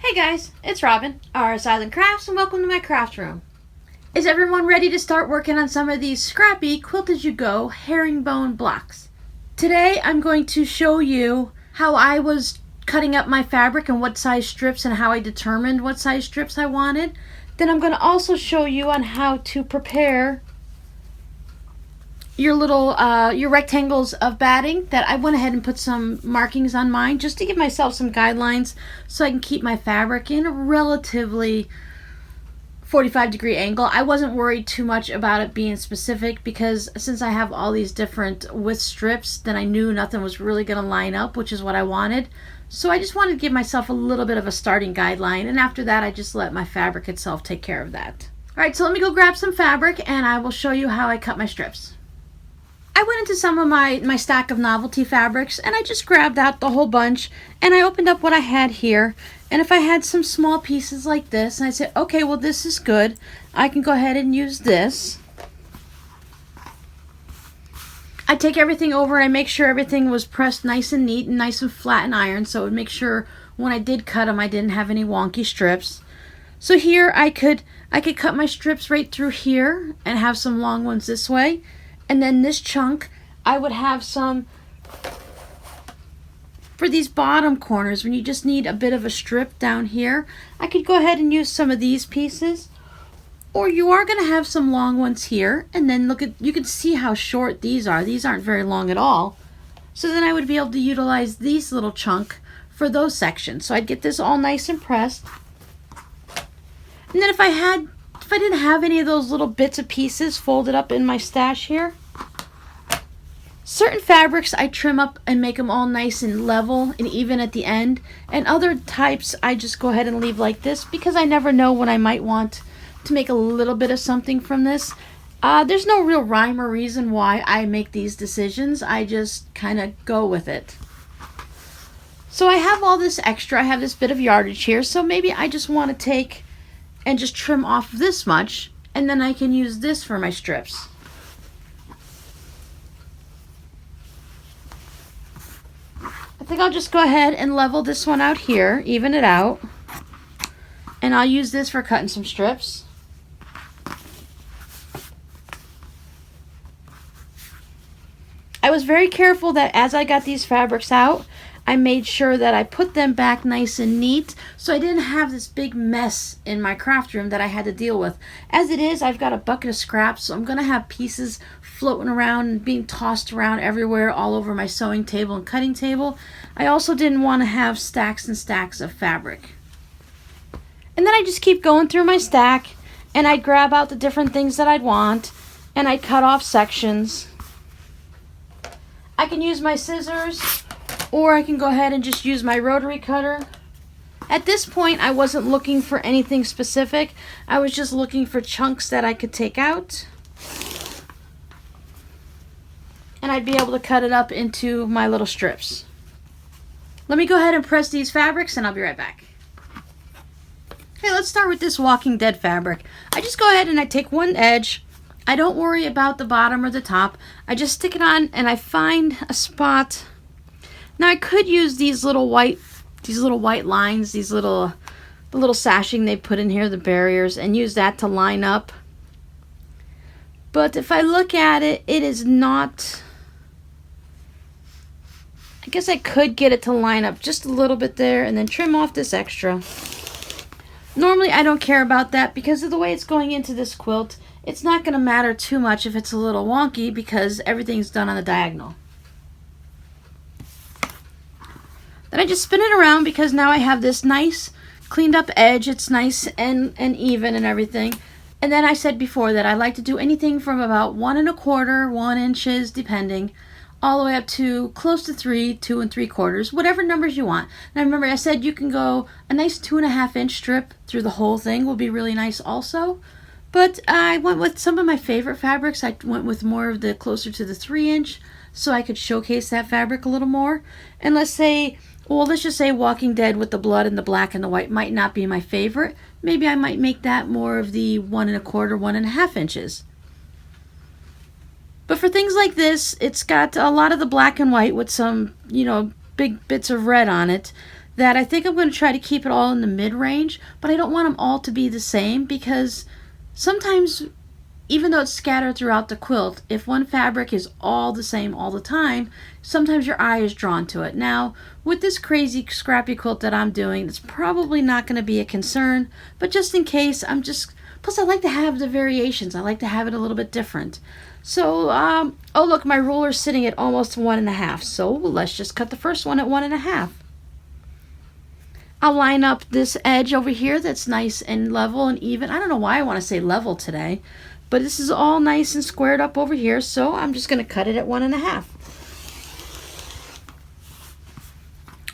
Hey guys, it's Robin, RsIslandCrafts, and welcome to my craft room. Is everyone ready to start working on some of these Scrappy Quilt As You Go herringbone blocks? Today I'm going to show you how I was cutting up my fabric and what size strips and how I determined what size strips I wanted. Then I'm going to also show you on how to prepare your your rectangles of batting that I went ahead and put some markings on mine just to give myself some guidelines so I can keep my fabric in a relatively 45-degree angle. I wasn't worried too much about it being specific because since I have all these different width strips, then I knew nothing was really going to line up, which is what I wanted. So I just wanted to give myself a little bit of a starting guideline, and after that I just let my fabric itself take care of that. Alright, so let me go grab some fabric and I will show you how I cut my strips. I went into some of my stack of novelty fabrics and I just grabbed out the whole bunch and I opened up what I had here. And if I had some small pieces like this, and I said, okay, well this is good, I can go ahead and use this. I take everything over and I make sure everything was pressed nice and neat and nice and flat and ironed, so it would make sure when I did cut them I didn't have any wonky strips. So here I could cut my strips right through here and have some long ones this way. And then this chunk, I would have some for these bottom corners when you just need a bit of a strip down here. I could go ahead and use some of these pieces. Or you are going to have some long ones here. And then look at, you can see how short these are. These aren't very long at all. So then I would be able to utilize these little chunk for those sections. So I'd get this all nice and pressed. And then if I didn't have any of those little bits of pieces folded up in my stash here, certain fabrics I trim up and make them all nice and level and even at the end, and other types I just go ahead and leave like this because I never know when I might want to make a little bit of something from this. There's no real rhyme or reason why I make these decisions. I just kind of go with it. So I have all this extra. I have this bit of yardage here, so maybe I just want to take and just trim off this much, and then I can use this for my strips. I think I'll just go ahead and level this one out here, even it out, and I'll use this for cutting some strips. I was very careful that as I got these fabrics out, I made sure that I put them back nice and neat so I didn't have this big mess in my craft room that I had to deal with. As it is, I've got a bucket of scraps, so I'm going to have pieces floating around and being tossed around everywhere all over my sewing table and cutting table. I also didn't want to have stacks and stacks of fabric. And then I just keep going through my stack and I'd grab out the different things that I'd want and I'd cut off sections. I can use my scissors, or I can go ahead and just use my rotary cutter. At this point, I wasn't looking for anything specific. I was just looking for chunks that I could take out. And I'd be able to cut it up into my little strips. Let me go ahead and press these fabrics and I'll be right back. Okay, let's start with this Walking Dead fabric. I just go ahead and I take one edge. I don't worry about the bottom or the top. I just stick it on and I find a spot. Now I could use these little white lines, the little sashing they put in here, the barriers, and use that to line up. But if I look at it, it is not. I guess I could get it to line up just a little bit there and then trim off this extra. Normally I don't care about that because of the way it's going into this quilt. It's not going to matter too much if it's a little wonky because everything's done on the diagonal. Then I just spin it around because now I have this nice cleaned up edge. It's nice and even and everything. And then I said before that I like to do anything from about 1 1/4, 1 inches depending, all the way up to close to 3, 2 3/4, whatever numbers you want. Now remember I said you can go a nice 2.5 inch strip through the whole thing will be really nice also. But I went with some of my favorite fabrics. I went with more of the closer to the 3 inch so I could showcase that fabric a little more. And let's just say Walking Dead with the blood and the black and the white might not be my favorite. Maybe I might make that more of the 1 1/4, 1.5 inches. But for things like this, it's got a lot of the black and white with some, big bits of red on it. that I think I'm going to try to keep it all in the mid-range, but I don't want them all to be the same, because sometimes, even though it's scattered throughout the quilt, if one fabric is all the same all the time, sometimes your eye is drawn to it. Now, with this crazy scrappy quilt that I'm doing, it's probably not going to be a concern, but just in case, plus I like to have the variations. I like to have it a little bit different. So, oh look, my ruler's sitting at almost 1.5, so let's just cut the first one at 1.5. I'll line up this edge over here that's nice and level and even. I don't know why I want to say level today, but this is all nice and squared up over here, so I'm just going to cut it at 1.5.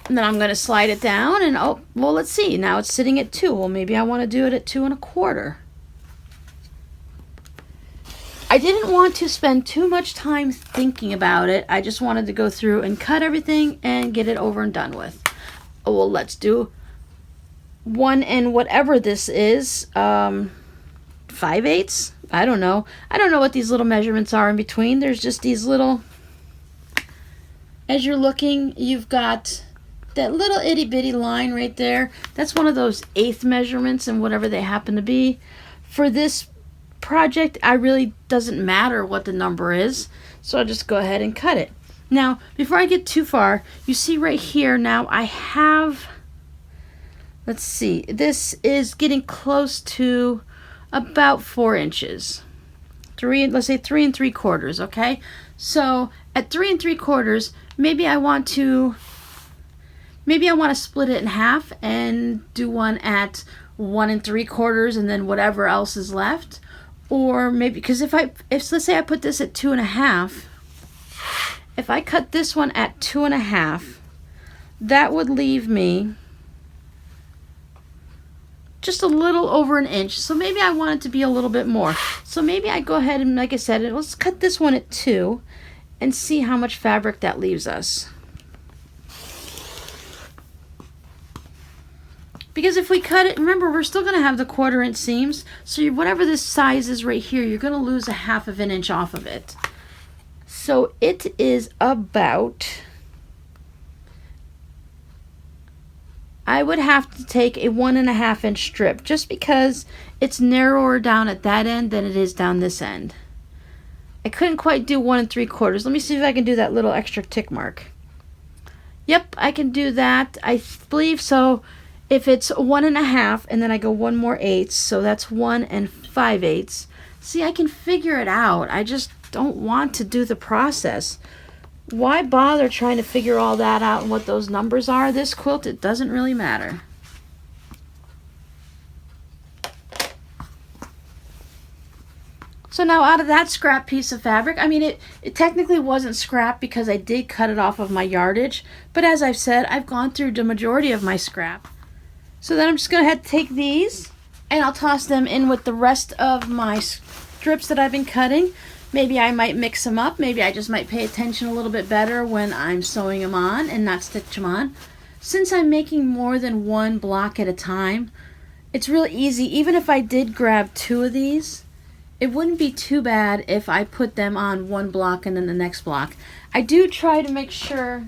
And then I'm going to slide it down, and oh, well, let's see. Now it's sitting at 2. Well, maybe I want to do it at 2.25. I didn't want to spend too much time thinking about it. I just wanted to go through and cut everything and get it over and done with. Oh, well, let's do 1 and whatever this is, 5/8. I don't know. I don't know what these little measurements are in between. There's just these little, as you're looking, you've got that little itty bitty line right there. That's one of those 1/8 measurements and whatever they happen to be. For this project, I really doesn't matter what the number is, so I'll just go ahead and cut it. Now, before I get too far, you see right here now I have, let's see, this is getting close to about 4 inches. Let's say 3 3/4, okay? So at 3 3/4, maybe I want to split it in half and do one at 1 3/4 and then whatever else is left. Or maybe, because if let's say I put this at 2.5, if I cut this one at 2.5, that would leave me just a little over 1 inch. So maybe I want it to be a little bit more. So maybe I go ahead and, like I said, let's cut this one at 2 and see how much fabric that leaves us. Because if we cut it, remember, we're still going to have the 1/4 inch seams. So whatever this size is right here, you're going to lose 1/2 inch off of it. So it is about, I would have to take a 1.5 inch strip, just because it's narrower down at that end than it is down this end. I couldn't quite do 1 3/4. Let me see if I can do that little extra tick mark. Yep, I can do that. I believe so. If it's 1.5 and then I go 1 more 1/8, so that's 1 5/8. See, I can figure it out. I just don't want to do the process. Why bother trying to figure all that out and what those numbers are? This quilt, it doesn't really matter. So now out of that scrap piece of fabric, I mean, it technically wasn't scrap because I did cut it off of my yardage, but as I've said, I've gone through the majority of my scrap. So then I'm just going to have to take these and I'll toss them in with the rest of my strips that I've been cutting. Maybe I might mix them up. Maybe I just might pay attention a little bit better when I'm sewing them on and not stitch them on. Since I'm making more than one block at a time, it's really easy. Even if I did grab 2 of these, it wouldn't be too bad if I put them on one block and then the next block. I do try to make sure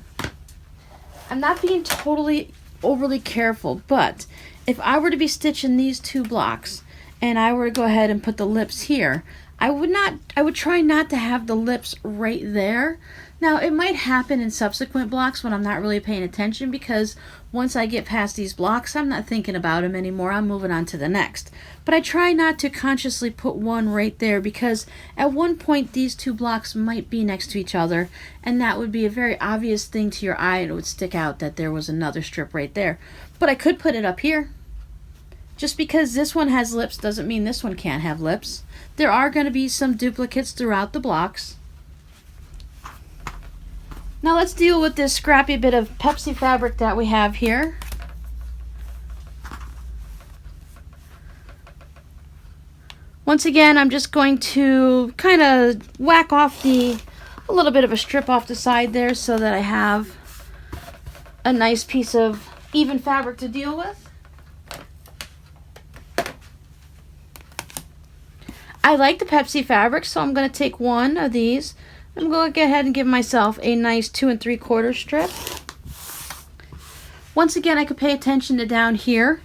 I'm not being totally overly careful, but if I were to be stitching these 2 blocks and I were to go ahead and put the lips here, I would try not to have the lips right there. Now, it might happen in subsequent blocks when I'm not really paying attention, because once I get past these blocks, I'm not thinking about them anymore. I'm moving on to the next. But I try not to consciously put one right there, because at one point these 2 blocks might be next to each other, and that would be a very obvious thing to your eye, and it would stick out that there was another strip right there. But I could put it up here. Just because this one has lips doesn't mean this one can't have lips. There are going to be some duplicates throughout the blocks. Now let's deal with this scrappy bit of Pepsi fabric that we have here. Once again, I'm just going to kind of whack off a little bit of a strip off the side there so that I have a nice piece of even fabric to deal with. I like the Pepsi fabric, so I'm going to take one of these. I'm going to go ahead and give myself a nice 2 3/4 strip. Once again, I could pay attention to down here.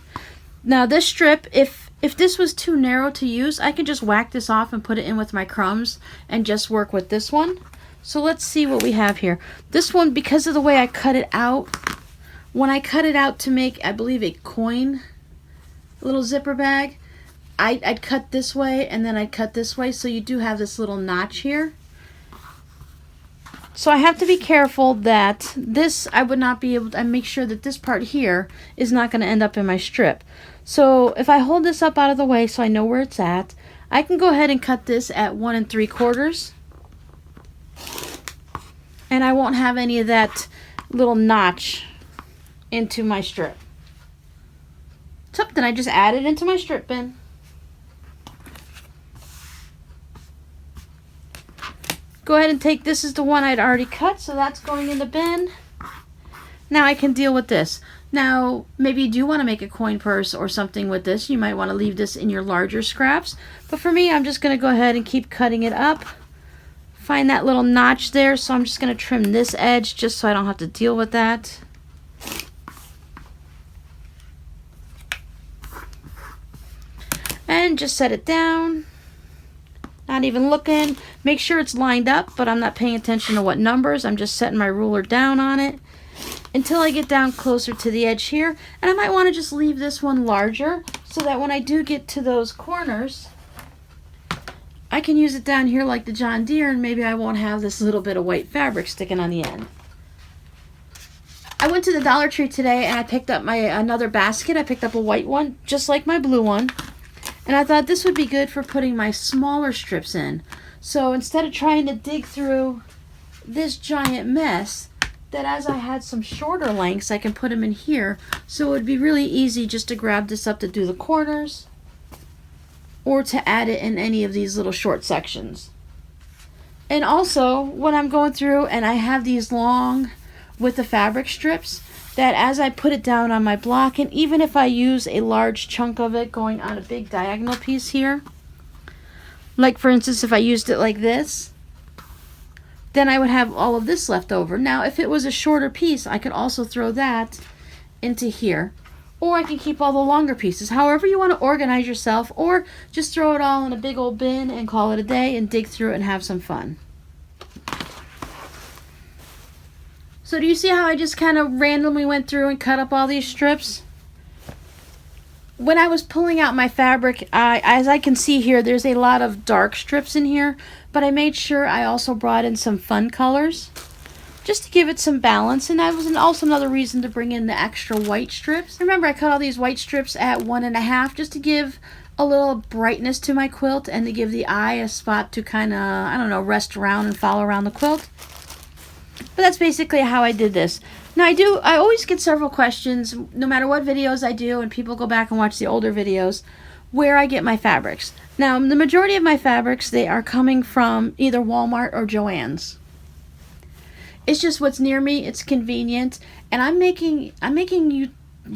Now this strip, if this was too narrow to use, I could just whack this off and put it in with my crumbs and just work with this one. So let's see what we have here. This one, because of the way I cut it out, when I cut it out to make, I believe, a coin, little zipper bag, I'd cut this way and then I'd cut this way, so you do have this little notch here. So I have to be careful that this, I would not be able to, I make sure that this part here is not going to end up in my strip. So if I hold this up out of the way so I know where it's at, I can go ahead and cut this at 1 3/4. And I won't have any of that little notch into my strip. So then I just add it into my strip bin. Go ahead and take, this is the one I'd already cut, so that's going in the bin. Now I can deal with this. Now, maybe you do want to make a coin purse or something with this. You might want to leave this in your larger scraps. But for me, I'm just going to go ahead and keep cutting it up. Find that little notch there, so I'm just going to trim this edge just so I don't have to deal with that. And just set it down. Not even looking. Make sure it's lined up, but I'm not paying attention to what numbers. I'm just setting my ruler down on it until I get down closer to the edge here. And I might want to just leave this one larger so that when I do get to those corners, I can use it down here like the John Deere, and maybe I won't have this little bit of white fabric sticking on the end. I went to the Dollar Tree today and I picked up another basket. I picked up a white one, just like my blue one. And I thought this would be good for putting my smaller strips in. So instead of trying to dig through this giant mess, that as I had some shorter lengths, I can put them in here. So it would be really easy just to grab this up to do the corners or to add it in any of these little short sections. And also, when I'm going through and I have these long with the fabric strips, that as I put it down on my block, and even if I use a large chunk of it going on a big diagonal piece here, like for instance if I used it like this, then I would have all of this left over. Now if it was a shorter piece, I could also throw that into here, or I can keep all the longer pieces. However you want to organize yourself, or just throw it all in a big old bin and call it a day and dig through it and have some fun. So do you see how I just kind of randomly went through and cut up all these strips? When I was pulling out my fabric, as I can see here, there's a lot of dark strips in here, but I made sure I also brought in some fun colors just to give it some balance, and that was also another reason to bring in the extra white strips. Remember, I cut all these white strips at 1 1/2 just to give a little brightness to my quilt and to give the eye a spot to kind of, I don't know, rest around and follow around the quilt. But that's basically how I did this. Now I always get several questions, no matter what videos I do, and people go back and watch the older videos, where I get my fabrics. Now, the majority of my fabrics, they are coming from either Walmart or Joann's. It's just what's near me, it's convenient, and I'm making you,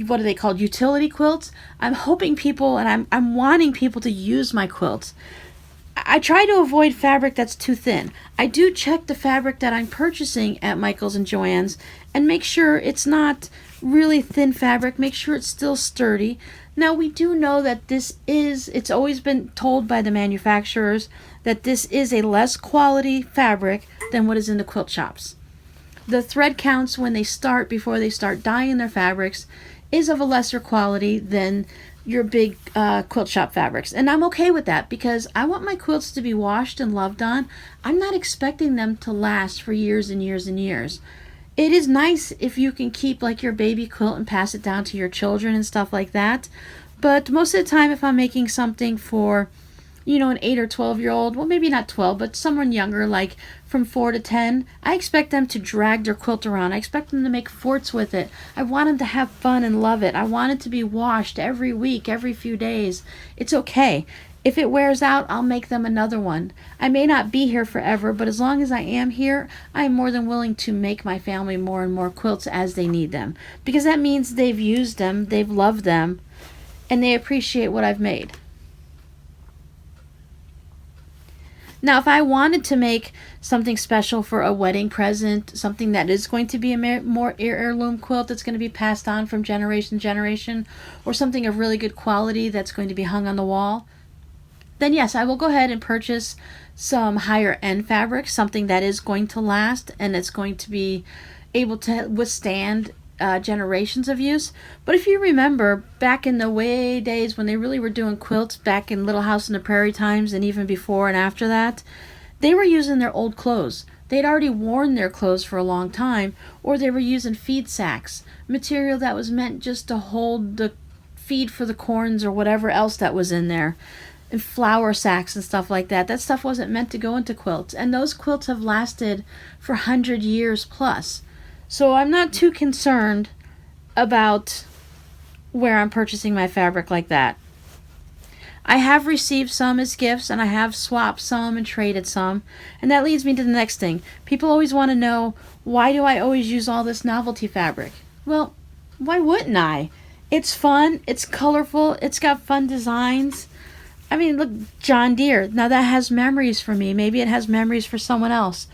what are they called, utility quilts. I'm hoping people, and I'm wanting people to use my quilts. I try to avoid fabric that's too thin. I do check the fabric that I'm purchasing at Michael's and Joann's and make sure it's not really thin fabric, make sure it's still sturdy. Now we do know that it's always been told by the manufacturers that this is a less quality fabric than what is in the quilt shops. The thread counts when they start, before they start dyeing their fabrics, is of a lesser quality than your big quilt shop fabrics, and I'm okay with that because I want my quilts to be washed and loved on. I'm not expecting them to last for years and years and years. It is nice if you can keep like your baby quilt and pass it down to your children and stuff like that, but most of the time if I'm making something for, you know, an 8 or 12-year-old, well maybe not 12, but someone younger, like from 4 to 10, I expect them to drag their quilt around. I expect them to make forts with it. I want them to have fun and love it. I want it to be washed every week, every few days. It's okay. If it wears out, I'll make them another one. I may not be here forever, but as long as I am here, I am more than willing to make my family more and more quilts as they need them, because that means they've used them, they've loved them, and they appreciate what I've made. Now, if I wanted to make something special for a wedding present, something that is going to be a more heirloom quilt that's going to be passed on from generation to generation, or something of really good quality that's going to be hung on the wall, then yes, I will go ahead and purchase some higher end fabric, something that is going to last and it's going to be able to withstand generations of use. But if you remember back in the way days when they really were doing quilts, back in Little House on the Prairie times and even before and after that, they were using their old clothes. They'd already worn their clothes for a long time, or they were using feed sacks, material that was meant just to hold the feed for the corns or whatever else that was in there, and flour sacks and stuff like that. That stuff wasn't meant to go into quilts, and those quilts have lasted for 100 years plus. So I'm not too concerned about where I'm purchasing my fabric like that. I have received some as gifts, and I have swapped some and traded some. And that leads me to the next thing. People always want to know, why do I always use all this novelty fabric? Well, why wouldn't I? It's fun, it's colorful, it's got fun designs. I mean, look, John Deere. Now that has memories for me. Maybe it has memories for someone else.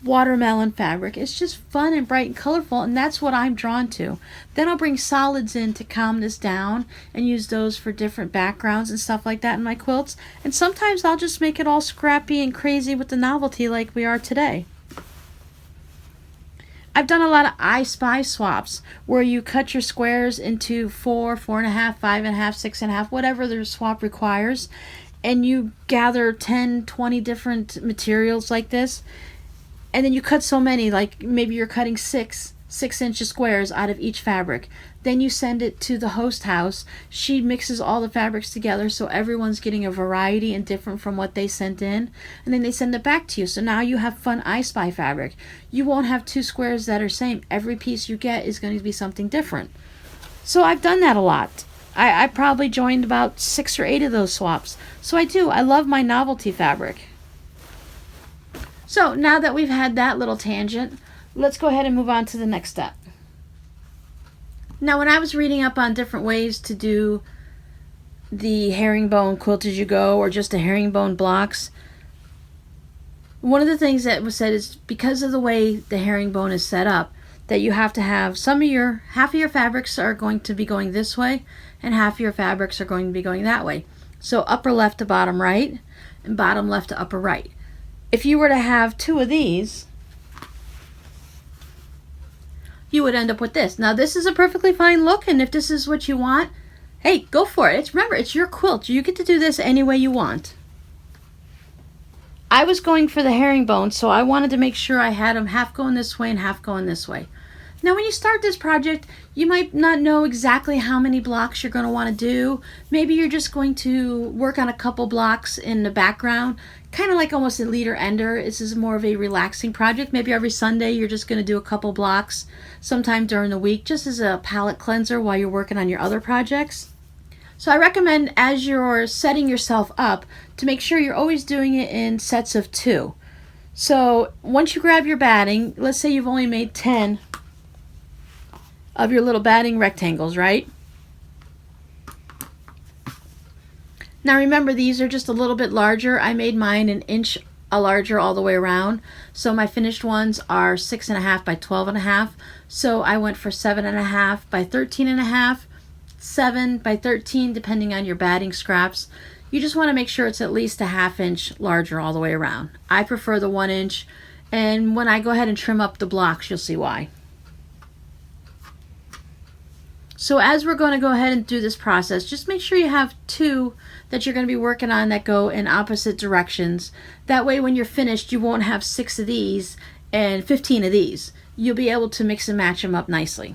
Watermelon fabric. It's just fun and bright and colorful, and that's what I'm drawn to. Then I'll bring solids in to calm this down and use those for different backgrounds and stuff like that in my quilts. And sometimes I'll just make it all scrappy and crazy with the novelty like we are today. I've done a lot of I Spy swaps where you cut your squares into 4, 4.5, 5.5, 6.5, whatever the swap requires, and you gather 10, 20 different materials like this. And then you cut so many, like maybe you're cutting 6-inch squares out of each fabric. Then you send it to the host house. She mixes all the fabrics together so everyone's getting a variety and different from what they sent in. And then they send it back to you. So now you have fun I Spy fabric. You won't have 2 squares that are same. Every piece you get is going to be something different. So I've done that a lot. I probably joined about 6 or 8 of those swaps. So I love my novelty fabric. So now that we've had that little tangent, let's go ahead and move on to the next step. Now, when I was reading up on different ways to do the herringbone quilt as you go, or just the herringbone blocks, one of the things that was said is because of the way the herringbone is set up, that you have to have half of your fabrics are going to be going this way, and half of your fabrics are going to be going that way. So upper left to bottom right, and bottom left to upper right. If you were to have 2 of these, you would end up with this. Now, this is a perfectly fine look, and if this is what you want, hey, go for it. Remember, it's your quilt. You get to do this any way you want. I was going for the herringbone, so I wanted to make sure I had them half going this way and half going this way. Now, when you start this project, you might not know exactly how many blocks you're going to want to do. Maybe you're just going to work on a couple blocks in the background, kind of like almost a leader ender. This is more of a relaxing project. Maybe every Sunday you're just going to do a couple blocks sometime during the week, just as a palette cleanser while you're working on your other projects. So I recommend, as you're setting yourself up, to make sure you're always doing it in sets of 2. So once you grab your batting, let's say you've only made 10 of your little batting rectangles, right? Now remember, these are just a little bit larger. I made mine an inch larger all the way around. So my finished ones are 6.5 by 12.5. So I went for 7.5 by 13.5, 7 by 13, depending on your batting scraps. You just want to make sure it's at least a ½ inch larger all the way around. I prefer the 1 inch, and when I go ahead and trim up the blocks, you'll see why. So as we're going to go ahead and do this process, just make sure you have 2 that you're going to be working on that go in opposite directions. That way when you're finished, you won't have 6 of these and 15 of these. You'll be able to mix and match them up nicely.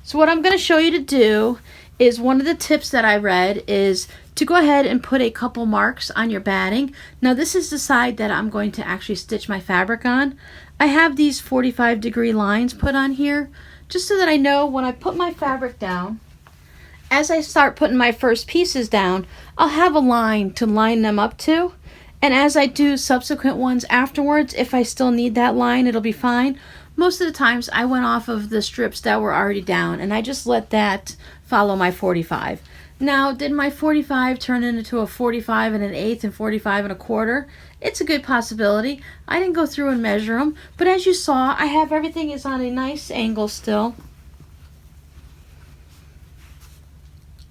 So what I'm going to show you to do is, one of the tips that I read is to go ahead and put a couple marks on your batting. Now this is the side that I'm going to actually stitch my fabric on. I have these 45-degree lines put on here, just so that I know when I put my fabric down, as I start putting my first pieces down, I'll have a line to line them up to. And as I do subsequent ones afterwards, if I still need that line, it'll be fine. Most of the times I went off of the strips that were already down, and I just let that follow my 45. Now, did my 45 turn into a 45 and an eighth and 45 and a quarter? It's a good possibility. I didn't go through and measure them, but as you saw, I have everything is on a nice angle still.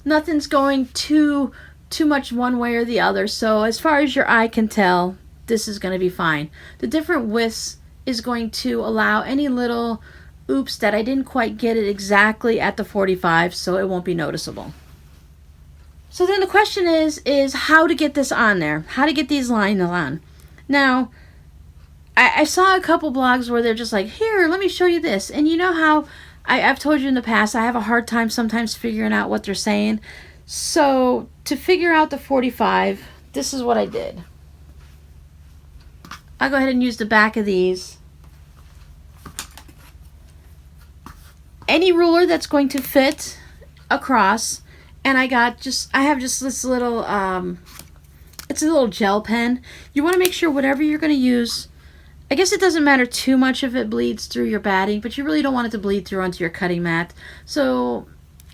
Nothing's going too much one way or the other, so as far as your eye can tell, this is going to be fine. The different widths is going to allow any little oops that I didn't quite get it exactly at the 45, so it won't be noticeable. So then the question is how to get this on there, how to get these lines on. Now, I saw a couple blogs where they're just like, here, let me show you this. And you know how I've told you in the past, I have a hard time sometimes figuring out what they're saying. So to figure out the 45, this is what I did. I'll go ahead and use the back of these. Any ruler that's going to fit across, and I have just this little, it's a little gel pen. You want to make sure whatever you're going to use, I guess it doesn't matter too much if it bleeds through your batting, but you really don't want it to bleed through onto your cutting mat. So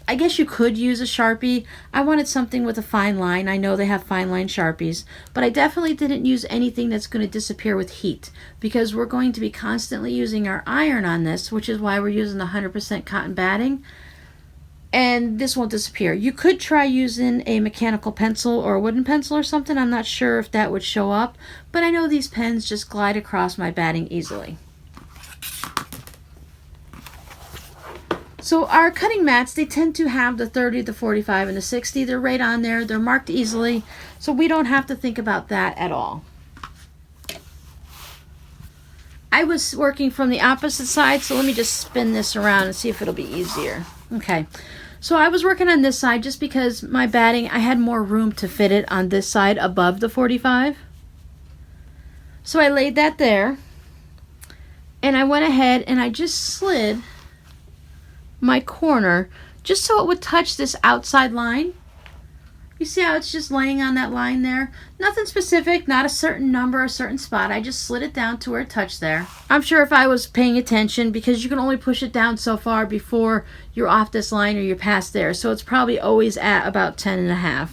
I guess you could use a Sharpie. I wanted something with a fine line. I know they have fine line Sharpies, but I definitely didn't use anything that's going to disappear with heat, because we're going to be constantly using our iron on this, which is why we're using the 100% cotton batting. And this won't disappear. You could try using a mechanical pencil or a wooden pencil or something. I'm not sure if that would show up, but I know these pens just glide across my batting easily. So our cutting mats, they tend to have the 30, the 45, and the 60. They're right on there. They're marked easily, so we don't have to think about that at all. I was working from the opposite side, so let me just spin this around and see if it'll be easier. Okay, so I was working on this side just because my batting, I had more room to fit it on this side above the 45. So I laid that there, and I went ahead and I just slid my corner just so it would touch this outside line. You see how it's just laying on that line there? Nothing specific, not a certain number, a certain spot. I just slid it down to where it touched there. I'm sure if I was paying attention, because you can only push it down so far before you're off this line or you're past there. So it's probably always at about 10.5.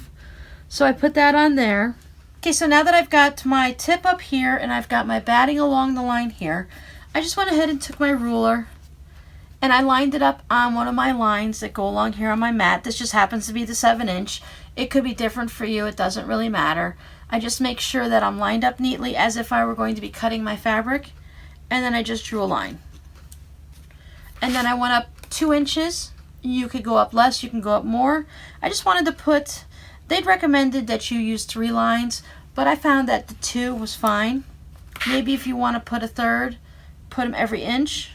So I put that on there. Okay, so now that I've got my tip up here and I've got my batting along the line here, I just went ahead and took my ruler and I lined it up on one of my lines that go along here on my mat. This just happens to be the 7-inch. It could be different for you. It doesn't really matter. I just make sure that I'm lined up neatly as if I were going to be cutting my fabric. And then I just drew a line. And then I went up 2 inches. You could go up less. You can go up more. I just wanted to put, they'd recommended that you use 3 lines, but I found that the 2 was fine. Maybe if you want to put a third, put them every inch.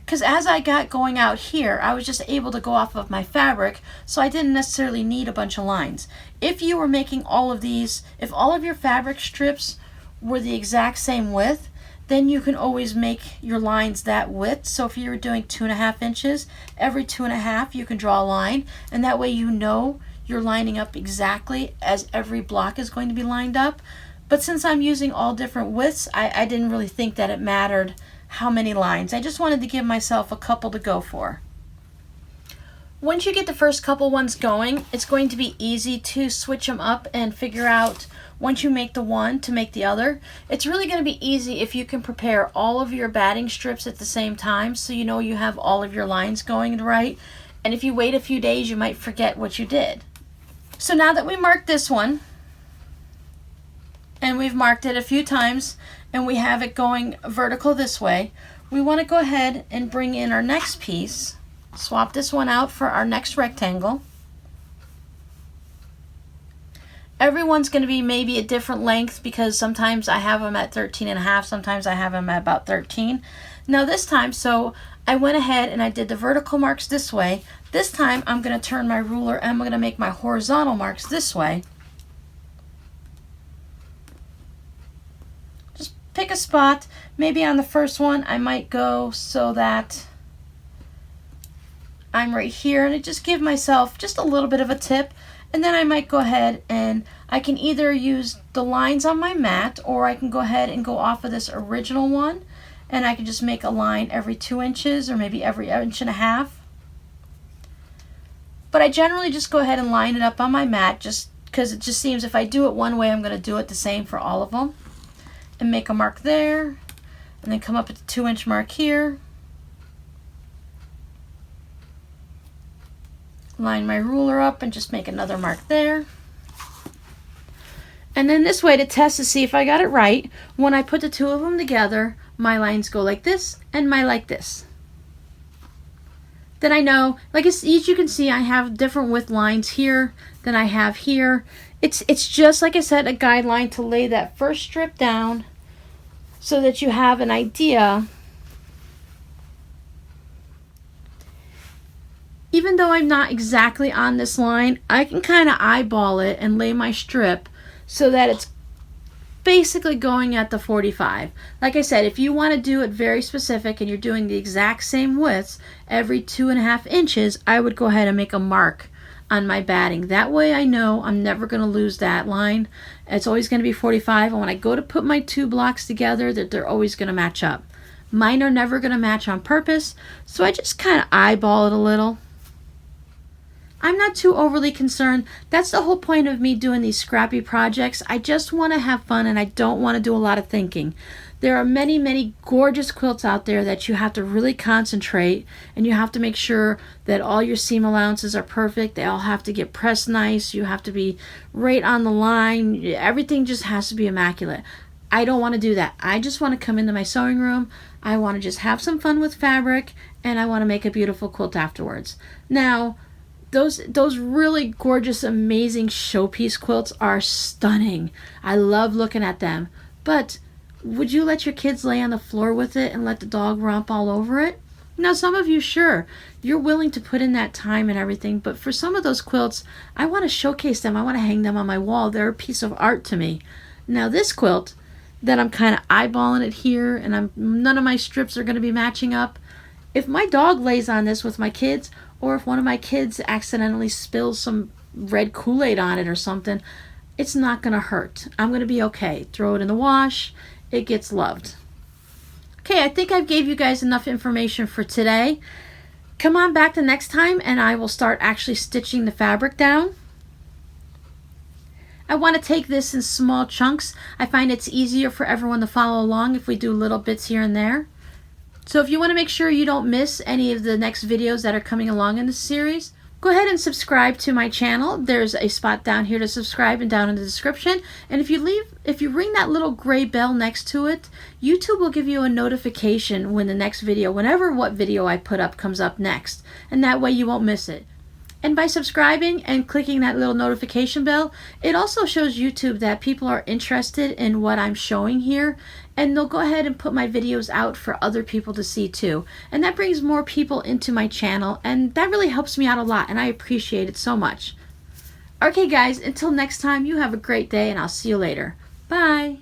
Because as I got going out here, I was just able to go off of my fabric, so I didn't necessarily need a bunch of lines. If you were making all of these, if all of your fabric strips were the exact same width, then you can always make your lines that width. So if you were doing 2.5 inches, every 2.5 you can draw a line, and that way you know you're lining up exactly as every block is going to be lined up. But since I'm using all different widths, I didn't really think that it mattered how many lines. I just wanted to give myself a couple to go for. Once you get the first couple ones going, it's going to be easy to switch them up and figure out, once you make the one, to make the other. It's really going to be easy if you can prepare all of your batting strips at the same time, so you know you have all of your lines going right. And if you wait a few days, you might forget what you did. So now that we marked this one, and we've marked it a few times, and we have it going vertical this way, we want to go ahead and bring in our next piece, swap this one out for our next rectangle. Everyone's going to be maybe a different length, because sometimes I have them at 13.5, sometimes I have them at about 13. Now this time, so I went ahead and I did the vertical marks this way. This time I'm going to turn my ruler and I'm going to make my horizontal marks this way. Pick a spot. Maybe on the first one I might go so that I'm right here, and I just give myself just a little bit of a tip, and then I might go ahead and I can either use the lines on my mat, or I can go ahead and go off of this original one and I can just make a line every 2 inches or maybe every 1.5 inches. But I generally just go ahead and line it up on my mat, just because it just seems if I do it one way, I'm going to do it the same for all of them. And make a mark there, and then come up at the 2-inch mark here. Line my ruler up and just make another mark there. And then this way, to test to see if I got it right, when I put the two of them together, my lines go like this and my like this. Then I know, like as you can see, I have different width lines here than I have here. It's just, like I said, a guideline to lay that first strip down so that you have an idea. Even though I'm not exactly on this line, I can kind of eyeball it and lay my strip so that it's basically going at the 45. Like I said, if you want to do it very specific and you're doing the exact same widths every 2.5 inches, I would go ahead and make a mark on my batting. That way I know I'm never going to lose that line. It's always going to be 45, and when I go to put my two blocks together, that they're always going to match up. Mine are never going to match on purpose, so I just kind of eyeball it a little. I'm not too overly concerned. That's the whole point of me doing these scrappy projects. I just want to have fun, and I don't want to do a lot of thinking. There are many, many gorgeous quilts out there that you have to really concentrate, and you have to make sure that all your seam allowances are perfect. They all have to get pressed nice. You have to be right on the line. Everything just has to be immaculate. I don't want to do that. I just want to come into my sewing room. I want to just have some fun with fabric, and I want to make a beautiful quilt afterwards. Now, those really gorgeous, amazing showpiece quilts are stunning. I love looking at them. But would you let your kids lay on the floor with it and let the dog romp all over it? Now, some of you, sure, you're willing to put in that time and everything, but for some of those quilts, I want to showcase them. I want to hang them on my wall. They're a piece of art to me. Now, this quilt that I'm kind of eyeballing it here, and none of my strips are going to be matching up. If my dog lays on this with my kids, or if one of my kids accidentally spills some red Kool-Aid on it or something, it's not going to hurt. I'm going to be okay. Throw it in the wash. It gets loved. Okay, I think I've gave you guys enough information for today. Come on back the next time and I will start actually stitching the fabric down. I want to take this in small chunks. I find it's easier for everyone to follow along if we do little bits here and there. So if you want to make sure you don't miss any of the next videos that are coming along in this series, go ahead and subscribe to my channel. There's a spot down here to subscribe and down in the description. And if you ring that little gray bell next to it, YouTube will give you a notification when the next video, what video I put up comes up next. And that way you won't miss it. And by subscribing and clicking that little notification bell, it also shows YouTube that people are interested in what I'm showing here, and they'll go ahead and put my videos out for other people to see too. And that brings more people into my channel, and that really helps me out a lot, and I appreciate it so much. Okay guys, until next time, you have a great day, and I'll see you later. Bye!